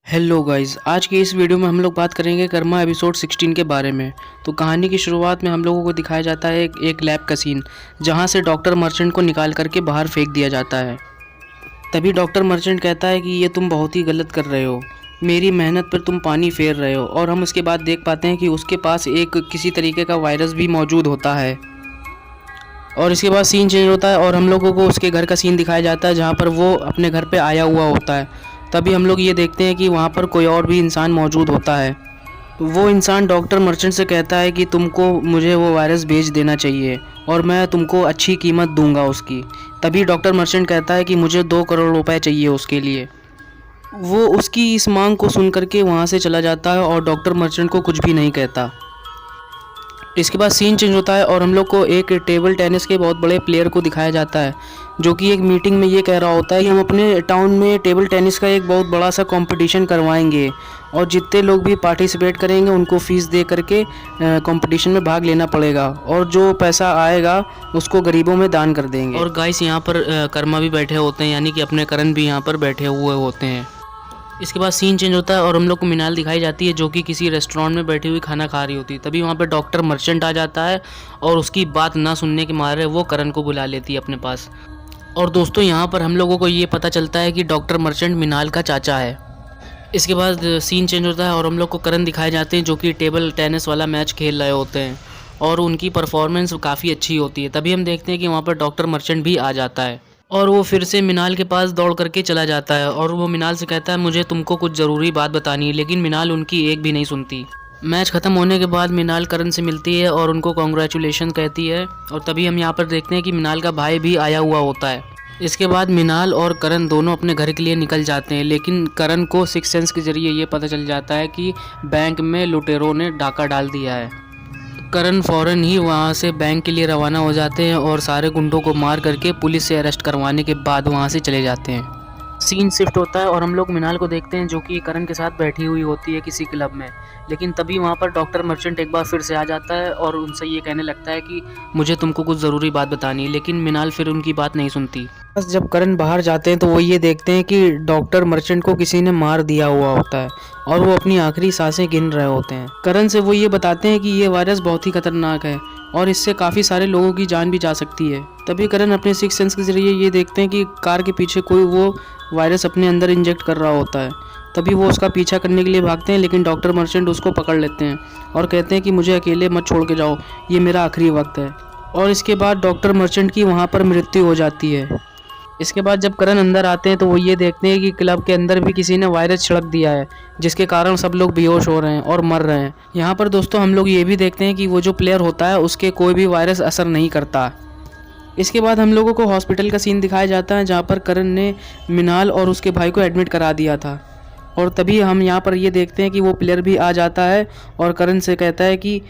Hello guys, आज के इस वीडियो में हम लोग बात करेंगे कर्मा एपिसोड 16 के बारे में। तो कहानी की शुरुआत में हम लोगों को दिखाया जाता है एक लैब का सीन, जहां से डॉक्टर मर्चेंट को निकाल करके बाहर फेंक दिया जाता है। तभी डॉक्टर मर्चेंट कहता है कि ये तुम बहुत ही गलत कर रहे हो, मेरी मेहनत पर तुम पानी फेर रहे हो। और हम उसके बाद देख पाते हैं कि उसके पास एक किसी तरीके का वायरस भी मौजूद होता है। और इसके बाद सीन चेंज होता है और हम लोगों को उसके घर का सीन दिखाया जाता है, जहाँ पर वो अपने घर पे आया हुआ होता है। तभी हम लोग ये देखते हैं कि वहाँ पर कोई और भी इंसान मौजूद होता है। वो इंसान डॉक्टर मर्चेंट से कहता है कि तुमको मुझे वो वायरस भेज देना चाहिए और मैं तुमको अच्छी कीमत दूंगा उसकी। तभी डॉक्टर मर्चेंट कहता है कि मुझे 2 करोड़ रुपए चाहिए उसके लिए। वो उसकी इस मांग को सुन करके वहाँ से चला जाता है और डॉक्टर मर्चेंट को कुछ भी नहीं कहता। इसके बाद सीन चेंज होता है और हम लोग को एक टेबल टेनिस के बहुत बड़े प्लेयर को दिखाया जाता है, जो कि एक मीटिंग में ये कह रहा होता है कि हम अपने टाउन में टेबल टेनिस का एक बहुत बड़ा सा कंपटीशन करवाएंगे और जितने लोग भी पार्टिसिपेट करेंगे उनको फ़ीस दे करके कंपटीशन में भाग लेना पड़ेगा और जो पैसा आएगा उसको गरीबों में दान कर देंगे। और गाइस, यहाँ पर कर्मा भी बैठे होते हैं, यानी कि अपने करण भी यहाँ पर बैठे हुए होते हैं। इसके बाद सीन चेंज होता है और हम लोग को मिनाल दिखाई जाती है, जो कि किसी रेस्टोरेंट में बैठी हुई खाना खा रही होती है। तभी वहाँ पे डॉक्टर मर्चेंट आ जाता है और उसकी बात ना सुनने के मारे वो करण को बुला लेती है अपने पास। और दोस्तों, यहाँ पर हम लोगों को ये पता चलता है कि डॉक्टर मर्चेंट मिनाल का चाचा है। इसके बाद सीन चेंज होता है और हम लोग को करण दिखाए जाते हैं, जो कि टेबल टेनिस वाला मैच खेल रहे होते हैं और उनकी परफॉर्मेंस काफ़ी अच्छी होती है। तभी हम देखते हैं कि वहाँ पर डॉक्टर मर्चेंट भी आ जाता है और वो फिर से मिनाल के पास दौड़ करके चला जाता है और वो मिनाल से कहता है मुझे तुमको कुछ ज़रूरी बात बतानी है, लेकिन मिनाल उनकी एक भी नहीं सुनती। मैच ख़त्म होने के बाद मिनाल करण से मिलती है और उनको कॉन्ग्रेचुलेशन कहती है। और तभी हम यहाँ पर देखते हैं कि मिनाल का भाई भी आया हुआ होता है। इसके बाद मिनाल और करण दोनों अपने घर के लिए निकल जाते हैं, लेकिन करण को सिक्स सेंस के जरिए ये पता चल जाता है कि बैंक में लुटेरों ने डाका डाल दिया है। करण फ़ौरन ही वहाँ से बैंक के लिए रवाना हो जाते हैं और सारे गुंडों को मार करके पुलिस से अरेस्ट करवाने के बाद वहाँ से चले जाते हैं। सीन शिफ्ट होता है और हम लोग मिनाल को देखते हैं, जो कि करण के साथ बैठी हुई होती है किसी क्लब में। लेकिन तभी वहाँ पर डॉक्टर मर्चेंट एक बार फिर से आ जाता है और उनसे ये कहने लगता है कि मुझे तुमको कुछ ज़रूरी बात बतानी है, लेकिन मिनाल फिर उनकी बात नहीं सुनती। बस जब करण बाहर जाते हैं तो वो ये देखते हैं कि डॉक्टर मर्चेंट को किसी ने मार दिया हुआ होता है और वो अपनी आखिरी सांसें गिन रहे होते हैं। करण से वो ये बताते हैं कि ये वायरस बहुत ही खतरनाक है और इससे काफ़ी सारे लोगों की जान भी जा सकती है। तभी करण अपने सिक्स सेंस के जरिए ये देखते हैं कि कार के पीछे कोई वो वायरस अपने अंदर इंजेक्ट कर रहा होता है। तभी वो उसका पीछा करने के लिए भागते हैं, लेकिन डॉक्टर मर्चेंट उसको पकड़ लेते हैं और कहते हैं कि मुझे अकेले मत छोड़ के जाओ, ये मेरा आखिरी वक्त है। और इसके बाद डॉक्टर मर्चेंट की वहाँ पर मृत्यु हो जाती है। इसके बाद जब करण अंदर आते हैं तो वो ये देखते हैं कि क्लब के अंदर भी किसी ने वायरस छिड़क दिया है, जिसके कारण सब लोग बेहोश हो रहे हैं और मर रहे हैं। यहाँ पर दोस्तों हम लोग ये भी देखते हैं कि वो जो प्लेयर होता है उसके कोई भी वायरस असर नहीं करता। इसके बाद हम लोगों को हॉस्पिटल का सीन दिखाया जाता है, जहाँ पर करण ने मिनाल और उसके भाई को एडमिट करा दिया था। और तभी हम यहाँ पर ये देखते हैं कि वो प्लेयर भी आ जाता है और करण से कहता है कि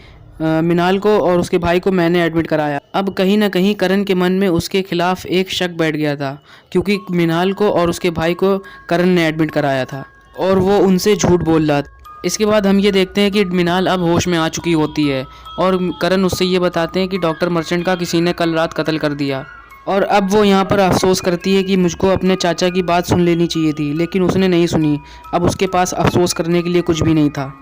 मिनाल को और उसके भाई को मैंने एडमिट कराया। अब कहीं ना कहीं करण के मन में उसके खिलाफ एक शक बैठ गया था, क्योंकि मिनाल को और उसके भाई को करण ने एडमिट कराया था और वो उनसे झूठ बोल रहा था। इसके बाद हम ये देखते हैं कि मिनाल अब होश में आ चुकी होती है और करण उससे ये बताते हैं कि डॉक्टर मर्चेंट का किसी ने कल रात कत्ल कर दिया। और अब वो यहाँ पर अफसोस करती है कि मुझको अपने चाचा की बात सुन लेनी चाहिए थी, लेकिन उसने नहीं सुनी। अब उसके पास अफसोस करने के लिए कुछ भी नहीं था।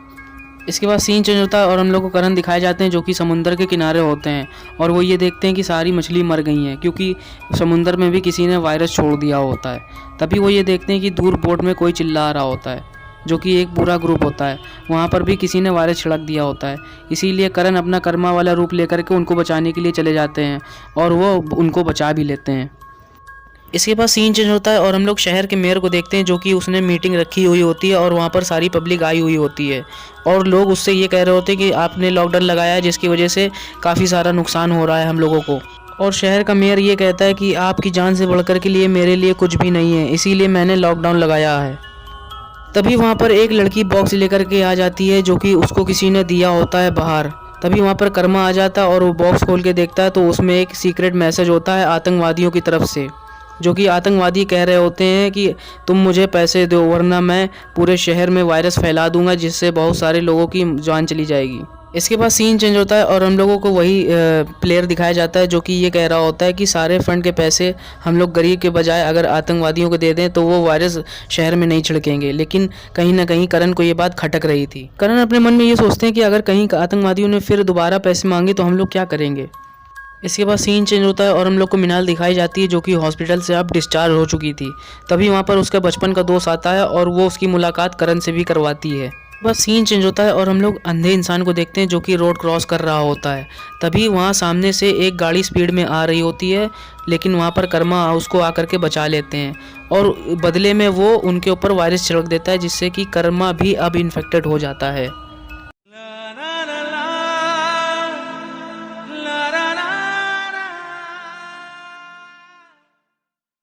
इसके बाद सीन चेंज होता है और हम लोग को करण दिखाए जाते हैं, जो कि समुंदर के किनारे होते हैं और वो ये देखते हैं कि सारी मछली मर गई हैं, क्योंकि समुंदर में भी किसी ने वायरस छोड़ दिया होता है। तभी वो ये देखते हैं कि दूर बोट में कोई चिल्ला रहा होता है, जो कि एक पूरा ग्रुप होता है। वहाँ पर भी किसी ने वायरस छिड़क दिया होता है। इसीलिए करण अपना कर्मा वाला रूप लेकर के उनको बचाने के लिए चले जाते हैं और वो उनको बचा भी लेते हैं। इसके बाद सीन चेंज होता है और हम लोग शहर के मेयर को देखते हैं, जो कि उसने मीटिंग रखी हुई होती है और वहाँ पर सारी पब्लिक आई हुई होती है और लोग उससे ये कह रहे होते हैं कि आपने लॉकडाउन लगाया है, जिसकी वजह से काफ़ी सारा नुकसान हो रहा है हम लोगों को। और शहर का मेयर ये कहता है कि आपकी जान से बढ़कर के लिए मेरे लिए कुछ भी नहीं है, इसीलिए मैंने लॉकडाउन लगाया है। तभी वहाँ पर एक लड़की बॉक्स लेकर के आ जाती है, जो कि उसको किसी ने दिया होता है बाहर। तभी वहाँ पर कर्मा आ जाता है और वो बॉक्स खोल के देखता है तो उसमें एक सीक्रेट मैसेज होता है आतंकवादियों की तरफ से, जो कि आतंकवादी कह रहे होते हैं कि तुम मुझे पैसे दो वरना मैं पूरे शहर में वायरस फैला दूंगा, जिससे बहुत सारे लोगों की जान चली जाएगी। इसके बाद सीन चेंज होता है और हम लोगों को वही प्लेयर दिखाया जाता है जो कि ये कह रहा होता है कि सारे फंड के पैसे हम लोग गरीब के बजाय अगर आतंकवादियों को दे दें तो वो वायरस शहर में नहीं छिड़केंगे। लेकिन कहीं ना कहीं करण को ये बात खटक रही थी। करण अपने मन में ये सोचते हैं कि अगर कहीं आतंकवादियों ने फिर दोबारा पैसे मांगे तो हम लोग क्या करेंगे। इसके बाद सीन चेंज होता है और हम लोग को मिनाल दिखाई जाती है जो कि हॉस्पिटल से अब डिस्चार्ज हो चुकी थी। तभी वहाँ पर उसका बचपन का दोस्त आता है और वो उसकी मुलाकात करण से भी करवाती है। बस सीन चेंज होता है और हम लोग अंधे इंसान को देखते हैं जो कि रोड क्रॉस कर रहा होता है। तभी वहाँ सामने से एक गाड़ी स्पीड में आ रही होती है, लेकिन वहाँ पर कर्मा उसको आकर के बचा लेते हैं और बदले में वो उनके ऊपर वायरस छिड़क देता है जिससे कि कर्मा भी अब इन्फेक्टेड हो जाता है।